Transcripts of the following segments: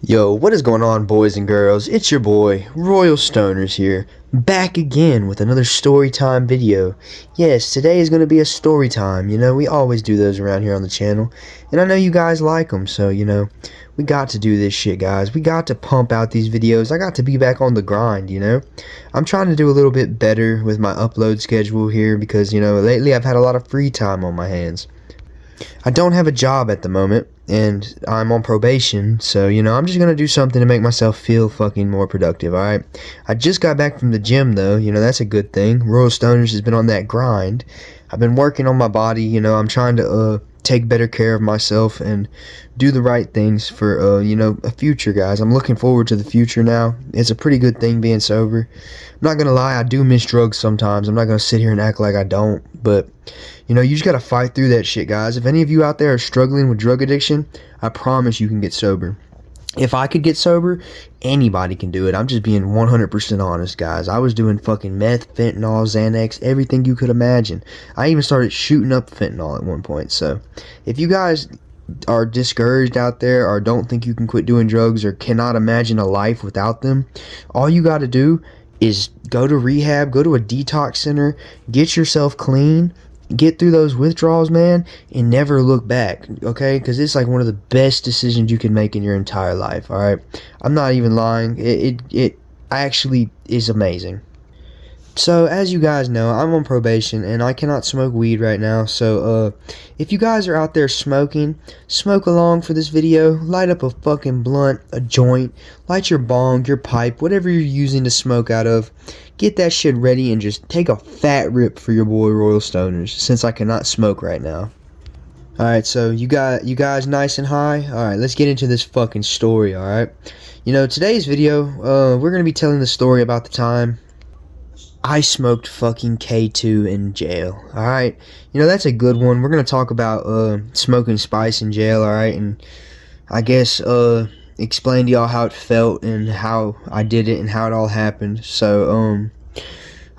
Yo, what is going on, boys and girls? It's your boy, Royal Stoners here, back again with another story time video. Yes, today is going to be a story time. You know, we always do those around here on the channel, and I know you guys like them, so, you know, we got to do this shit, guys. We got to pump out these videos. I got to be back on the grind, you know. I'm trying to do a little bit better with my upload schedule here because, you know, lately I've had a lot of free time on my hands. I don't have a job at the moment, and I'm on probation, so, you know, I'm just gonna do something to make myself feel fucking more productive, alright? I just got back from the gym, though, you know, that's a good thing. Royal Stoners has been on that grind. I've been working on my body, you know, I'm trying to, take better care of myself and do the right things for, you know, a future, guys. I'm looking forward to the future now. It's a pretty good thing being sober. I'm not gonna lie, I do miss drugs sometimes. I'm not gonna sit here and act like I don't, but, you know, you just gotta fight through that shit, guys. If any of you out there are struggling with drug addiction, I promise you can get sober. If I could get sober, anybody can do it. I'm just being 100% honest, guys. I was doing fucking meth, fentanyl, Xanax, everything you could imagine. I even started shooting up fentanyl at one point. So, if you guys are discouraged out there or don't think you can quit doing drugs or cannot imagine a life without them, all you gotta do is go to rehab, go to a detox center, get yourself clean, get through those withdrawals, man, and never look back, okay? Because it's like one of the best decisions you can make in your entire life, all right? I'm not even lying. It actually is amazing. So, as you guys know, I'm on probation, and I cannot smoke weed right now, so, if you guys are out there smoking, smoke along for this video, light up a fucking blunt, a joint, light your bong, your pipe, whatever you're using to smoke out of, get that shit ready, and just take a fat rip for your boy Royal Stoners, since I cannot smoke right now. Alright, so you guys nice and high? Alright, let's get into this fucking story, alright? You know, today's video, we're gonna be telling the story about the time I smoked fucking K2 in jail, alright? You know, that's a good one. We're gonna talk about, smoking spice in jail, alright? And I guess, explain to y'all how it felt and how I did it and how it all happened. So,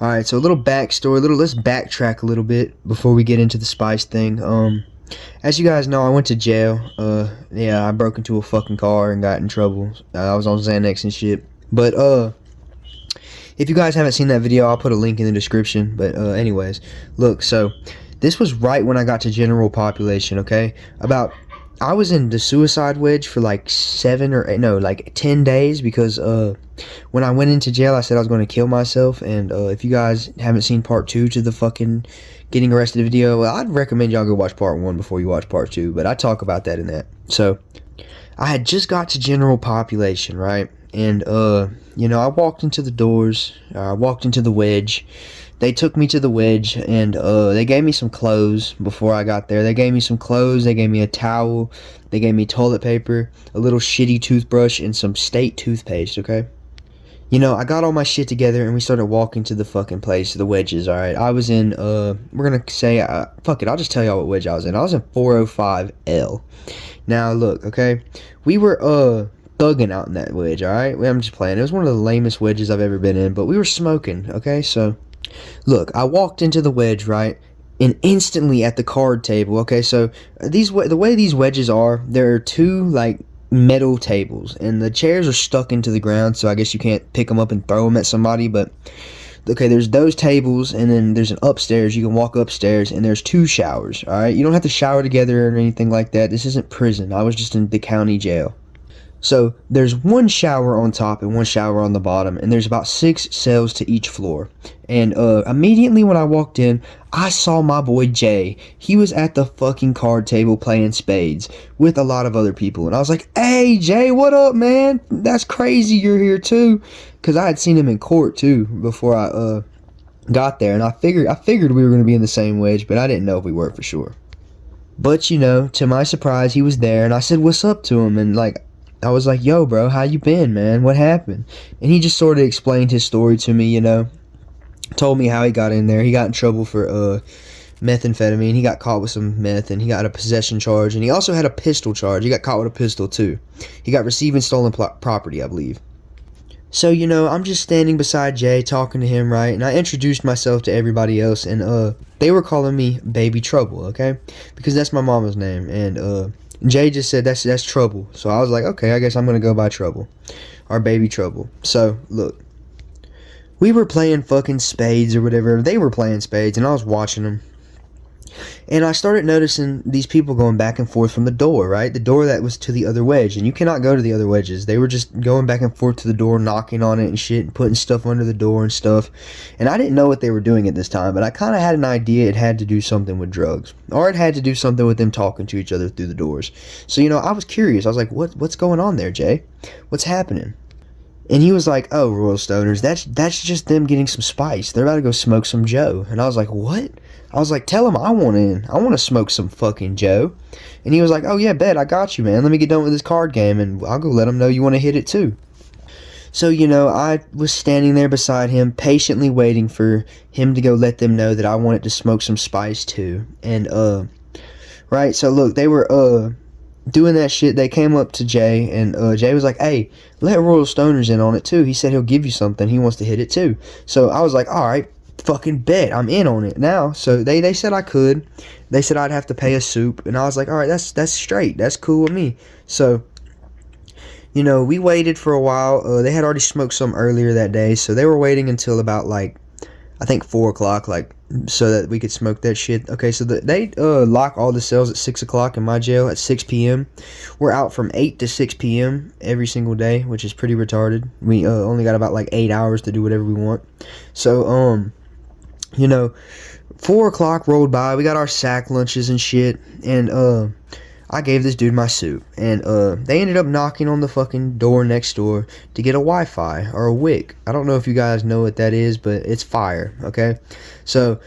alright, so a little backstory, let's backtrack a little bit before we get into the spice thing. As you guys know, I went to jail. Yeah, I broke into a fucking car and got in trouble. I was on Xanax and shit. But, if you guys haven't seen that video, I'll put a link in the description. But anyways, look, so this was right when I got to general population, okay? I was in the suicide wedge for like 10 days because when I went into jail, I said I was going to kill myself. And if you guys haven't seen part 2 to the fucking getting arrested video, well, I'd recommend y'all go watch part 1 before you watch part 2. But I talk about that in that. So I had just got to general population, right? And, you know, I walked into the doors, I walked into the wedge, they took me to the wedge, and, they gave me some clothes before I got there. They gave me some clothes, they gave me a towel, they gave me toilet paper, a little shitty toothbrush, and some state toothpaste, okay? You know, I got all my shit together, and we started walking to the fucking place, the wedges, alright? I was in, we're gonna say, fuck it, I'll just tell y'all what wedge I was in. I was in 405L. Now, look, okay? We were, thugging out in that wedge, alright? I'm just playing. It was one of the lamest wedges I've ever been in, but we were smoking, okay? So, look, I walked into the wedge, right? And instantly at the card table, okay? So, the way these wedges are, there are two, like, metal tables, and the chairs are stuck into the ground, so I guess you can't pick them up and throw them at somebody, but, okay, there's those tables, and then there's an upstairs. You can walk upstairs, and there's 2 showers, alright? You don't have to shower together or anything like that. This isn't prison. I was just in the county jail. So, there's 1 shower on top and 1 shower on the bottom, and there's about 6 cells to each floor. And, immediately when I walked in, I saw my boy Jay. He was at the fucking card table playing spades with a lot of other people, and I was like, "Hey, Jay, what up, man? That's crazy you're here, too." Because I had seen him in court, too, before I, got there, and I figured we were going to be in the same wedge, but I didn't know if we were for sure. But, you know, to my surprise, he was there, and I said, "What's up?" to him, and, like, I was like, "Yo, bro, how you been, man? What happened?" And he just sort of explained his story to me, you know. Told me how he got in there. He got in trouble for methamphetamine. He got caught with some meth, and he got a possession charge. And he also had a pistol charge. He got caught with a pistol, too. He got receiving stolen property, I believe. So, you know, I'm just standing beside Jay, talking to him, right? And I introduced myself to everybody else, and they were calling me Baby Trouble, okay? Because that's my mama's name. And Jay just said that's Trouble. So I was like, okay, I guess I'm gonna go by Trouble, our baby Trouble. So look, we were playing fucking spades or whatever. They were playing spades, and I was watching them. And I started noticing these people going back and forth from the door, right? The door that was to the other wedge. And you cannot go to the other wedges. They were just going back and forth to the door, knocking on it and shit, and putting stuff under the door and stuff. And I didn't know what they were doing at this time, but I kind of had an idea it had to do something with drugs. Or it had to do something with them talking to each other through the doors. So, I was curious. I was like, what's going on there, Jay? What's happening? And he was like, oh, Royal Stoners, that's just them getting some spice. They're about to go smoke some Joe. And I was like, what? I was like, tell him I want in. I want to smoke some fucking Joe. And he was like, oh, yeah, bet, I got you, man. Let me get done with this card game, and I'll go let him know you want to hit it, too. So, I was standing there beside him, patiently waiting for him to go let them know that I wanted to smoke some spice, too. And, right, so look, they were, doing that shit. They came up to Jay, and Jay was like, hey, let Royal Stoners in on it too. He said he'll give you something. He wants to hit it too. So I was like, alright, fucking bet, I'm in on it now. So they said I could. They said I'd have to pay a soup, and I was like, alright, that's straight, that's cool with me. So we waited for a while. They had already smoked some earlier that day, so they were waiting until about I think 4 o'clock, so that we could smoke that shit. Okay, so they lock all the cells at 6 o'clock in my jail at 6 p.m. We're out from 8 to 6 p.m. every single day, which is pretty retarded. We only got about 8 hours to do whatever we want. So, 4 o'clock rolled by. We got our sack lunches and shit, and I gave this dude my soup, and they ended up knocking on the fucking door next door to get a Wi-Fi or a wick. I don't know if you guys know what that is, but it's fire, okay? So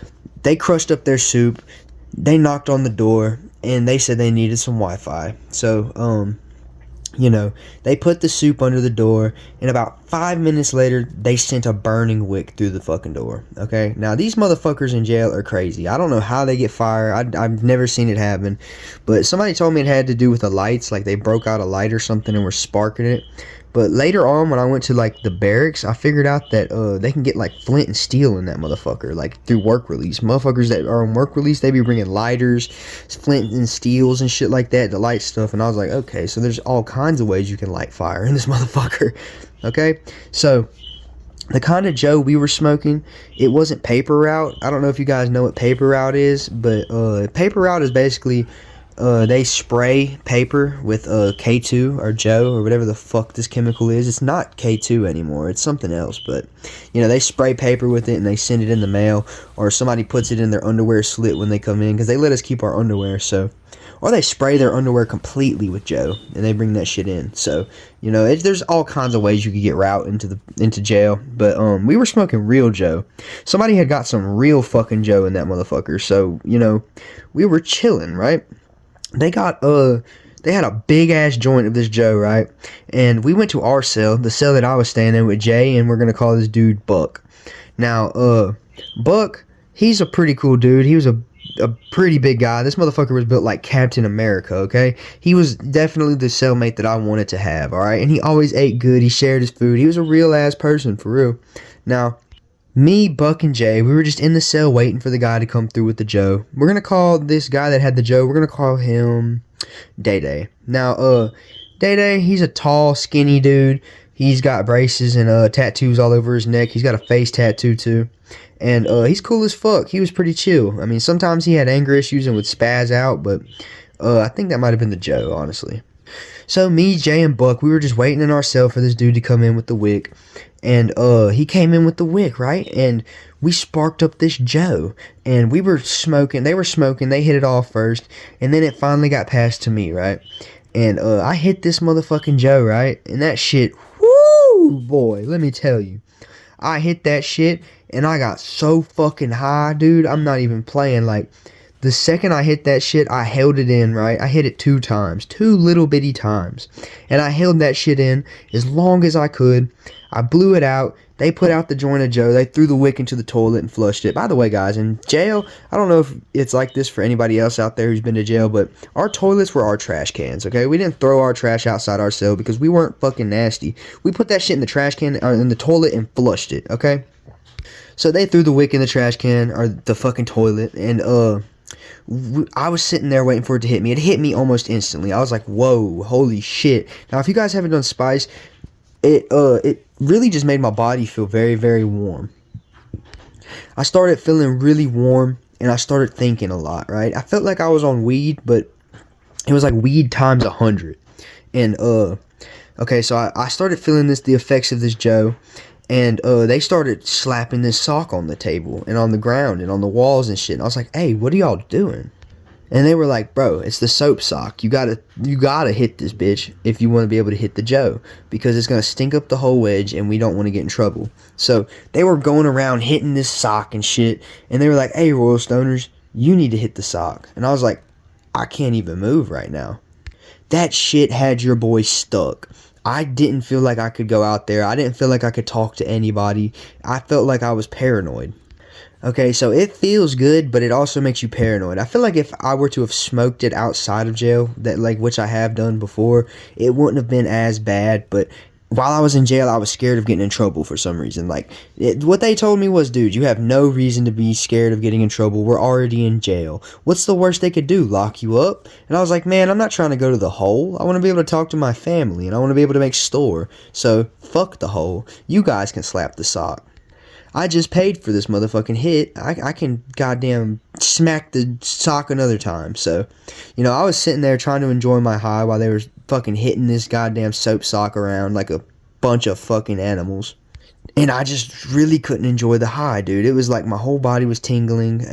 they crushed up their soup, they knocked on the door, and they said they needed some Wi-Fi. So, they put the soup under the door, and about 5 minutes later, they sent a burning wick through the fucking door, okay? Now, these motherfuckers in jail are crazy. I don't know how they get fired. I've never seen it happen, but somebody told me it had to do with the lights, like they broke out a light or something and were sparking it. But later on, when I went to the barracks, I figured out that they can get flint and steel in that motherfucker, through work release. Motherfuckers that are on work release, they be bringing lighters, flint and steels and shit like that to light stuff. And I was like, okay, so there's all kinds of ways you can light fire in this motherfucker. Okay, so the kind of Joe we were smoking, it wasn't paper route. I don't know if you guys know what paper route is, but paper route is basically they spray paper with K2 or Joe or whatever the fuck this chemical is. It's not K2 anymore. It's something else. But, they spray paper with it and they send it in the mail. Or somebody puts it in their underwear slit when they come in. Because they let us keep our underwear. So, or they spray their underwear completely with Joe. And they bring that shit in. So, there's all kinds of ways you could get route into jail. But we were smoking real Joe. Somebody had got some real fucking Joe in that motherfucker. So, we were chilling, right? They had a big ass joint of this Joe, right? And we went to our cell, the cell that I was staying in with Jay, and we're gonna call this dude Buck. Now, Buck, he's a pretty cool dude. He was a pretty big guy. This motherfucker was built like Captain America, okay? He was definitely the cellmate that I wanted to have, alright? And he always ate good. He shared his food. He was a real ass person, for real. Now, me, Buck, and Jay, we were just in the cell waiting for the guy to come through with the Joe. We're going to call this guy that had the Joe, we're going to call him Day-Day. Now, Day-Day, he's a tall, skinny dude. He's got braces and tattoos all over his neck. He's got a face tattoo, too. And he's cool as fuck. He was pretty chill. I mean, sometimes he had anger issues and would spaz out, but I think that might have been the Joe, honestly. So me, Jay, and Buck, we were just waiting in our cell for this dude to come in with the wick. And he came in with the wick, right? And we sparked up this Joe. And we were smoking. They were smoking. They hit it off first. And then it finally got passed to me, right? And I hit this motherfucking Joe, right? And that shit, whoo, boy, let me tell you. I hit that shit, and I got so fucking high, dude. I'm not even playing. The second I hit that shit, I held it in, right? I hit it 2 times. 2 little bitty times. And I held that shit in as long as I could. I blew it out. They put out the joint of Joe. They threw the wick into the toilet and flushed it. By the way, guys, in jail, I don't know if it's like this for anybody else out there who's been to jail, but our toilets were our trash cans, okay? We didn't throw our trash outside our cell because we weren't fucking nasty. We put that shit in the trash can, or in the toilet, and flushed it, okay? So they threw the wick in the trash can, or the fucking toilet, and I was sitting there waiting for it to hit me. It hit me almost instantly. I was like, whoa, holy shit. Now, if you guys haven't done spice, it really just made my body feel very, very warm. I started feeling really warm, and I started thinking a lot, right? I felt like I was on weed, but it was like weed times 100. And, okay, so I started feeling the effects of this Joe, and they started slapping this sock on the table and on the ground and on the walls and shit. And I was like, hey, what are y'all doing? And they were like, bro, it's the soap sock. You gotta hit this bitch if you want to be able to hit the Joe, because it's gonna stink up the whole wedge and we don't want to get in trouble. So they were going around hitting this sock and shit, and they were like, hey, Royal Stoners, you need to hit the sock. And I was like, I can't even move right now. That shit had your boy stuck. I didn't feel like I could go out there. I didn't feel like I could talk to anybody. I felt like I was paranoid. Okay, so it feels good, but it also makes you paranoid. I feel like if I were to have smoked it outside of jail, which I have done before, it wouldn't have been as bad. But while I was in jail, I was scared of getting in trouble for some reason. What they told me was, dude, you have no reason to be scared of getting in trouble. We're already in jail. What's the worst they could do? Lock you up? And I was like, man, I'm not trying to go to the hole. I want to be able to talk to my family, and I want to be able to make store. So fuck the hole. You guys can slap the sock. I just paid for this motherfucking hit. I can goddamn smack the sock another time. So, I was sitting there trying to enjoy my high while they were fucking hitting this goddamn soap sock around like a bunch of fucking animals. And I just really couldn't enjoy the high, dude. It was like my whole body was tingling.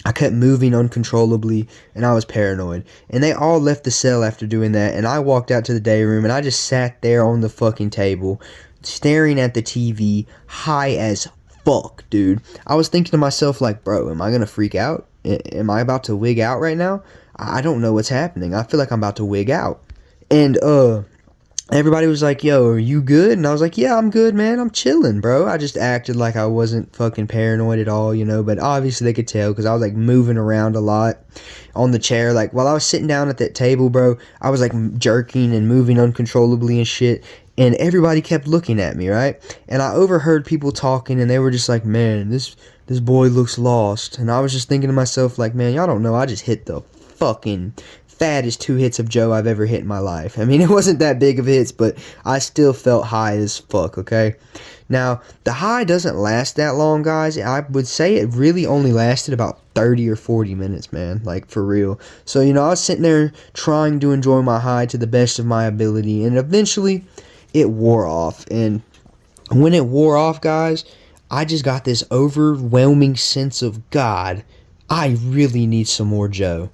I kept moving uncontrollably, and I was paranoid. And they all left the cell after doing that, and I walked out to the day room, and I just sat there on the fucking table, staring at the TV, high as fuck, dude. I was thinking to myself, like, bro, am I gonna freak out? Am I about to wig out right now? I don't know what's happening. I feel like I'm about to wig out. And, everybody was like, yo, are you good? And I was like, yeah, I'm good, man. I'm chilling, bro. I just acted like I wasn't fucking paranoid at all, but obviously they could tell because I was, like, moving around a lot on the chair. Like, while I was sitting down at that table, bro, I was, like, jerking and moving uncontrollably and shit. And everybody kept looking at me, right? And I overheard people talking, and they were just like, man, this boy looks lost. And I was just thinking to myself, like, man, y'all don't know, I just hit the fucking fattest 2 hits of Joe I've ever hit in my life. I mean, it wasn't that big of hits, but I still felt high as fuck, okay? Now, the high doesn't last that long, guys. I would say it really only lasted about 30 or 40 minutes, man. Like, for real. So, I was sitting there trying to enjoy my high to the best of my ability, and eventually it wore off. And when it wore off, guys, I just got this overwhelming sense of, God, I really need some more Joe.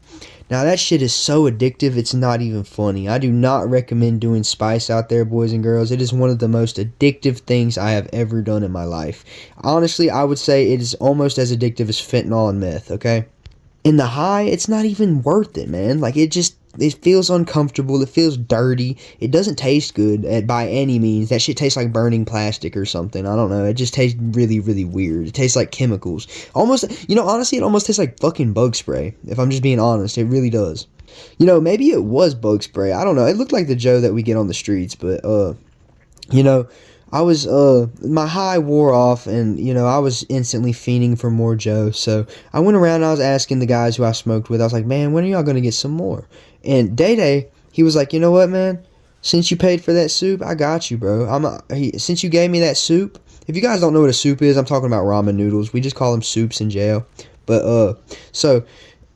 Now, that shit is so addictive, it's not even funny. I do not recommend doing spice out there, boys and girls. It is one of the most addictive things I have ever done in my life. Honestly, I would say it is almost as addictive as fentanyl and meth, okay? In the high, it's not even worth it, man. Like, it feels uncomfortable. It feels dirty. It doesn't taste good by any means. That shit tastes like burning plastic or something. I don't know. It just tastes really, really weird. It tastes like chemicals. Almost, honestly, it almost tastes like fucking bug spray. If I'm just being honest, it really does. Maybe it was bug spray. I don't know. It looked like the Joe that we get on the streets, but, I was, my high wore off, and, I was instantly fiending for more Joe. So I went around and I was asking the guys who I smoked with, I was like, man, when are y'all going to get some more? And Day, he was like, you know what, man? Since you paid for that soup, I got you, bro. Since you gave me that soup, if you guys don't know what a soup is, I'm talking about ramen noodles. We just call them soups in jail. But, so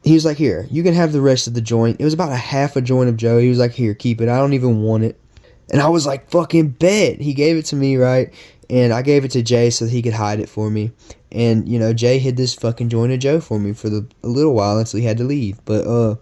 he was like, here, you can have the rest of the joint. It was about a half a joint of Joe. He was like, here, keep it. I don't even want it. And I was like, fucking bet. He gave it to me, right? And I gave it to Jay so that he could hide it for me. And, Jay hid this fucking joint of Joe for me for a little while until he had to leave. But,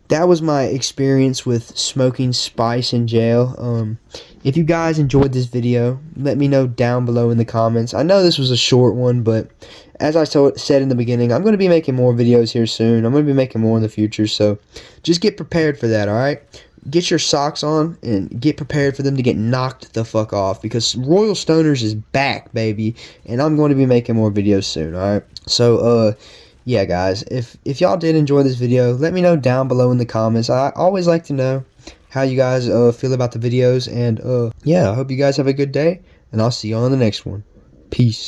that was my experience with smoking spice in jail. If you guys enjoyed this video, let me know down below in the comments. I know this was a short one, but as I said in the beginning, I'm going to be making more videos here soon. I'm going to be making more in the future, so just get prepared for that, alright? Get your socks on and get prepared for them to get knocked the fuck off, because Royal Stoners is back, baby, and I'm going to be making more videos soon, alright? So, yeah, guys, if y'all did enjoy this video, let me know down below in the comments. I always like to know how you guys feel about the videos, and, yeah, I hope you guys have a good day, and I'll see you on the next one. Peace.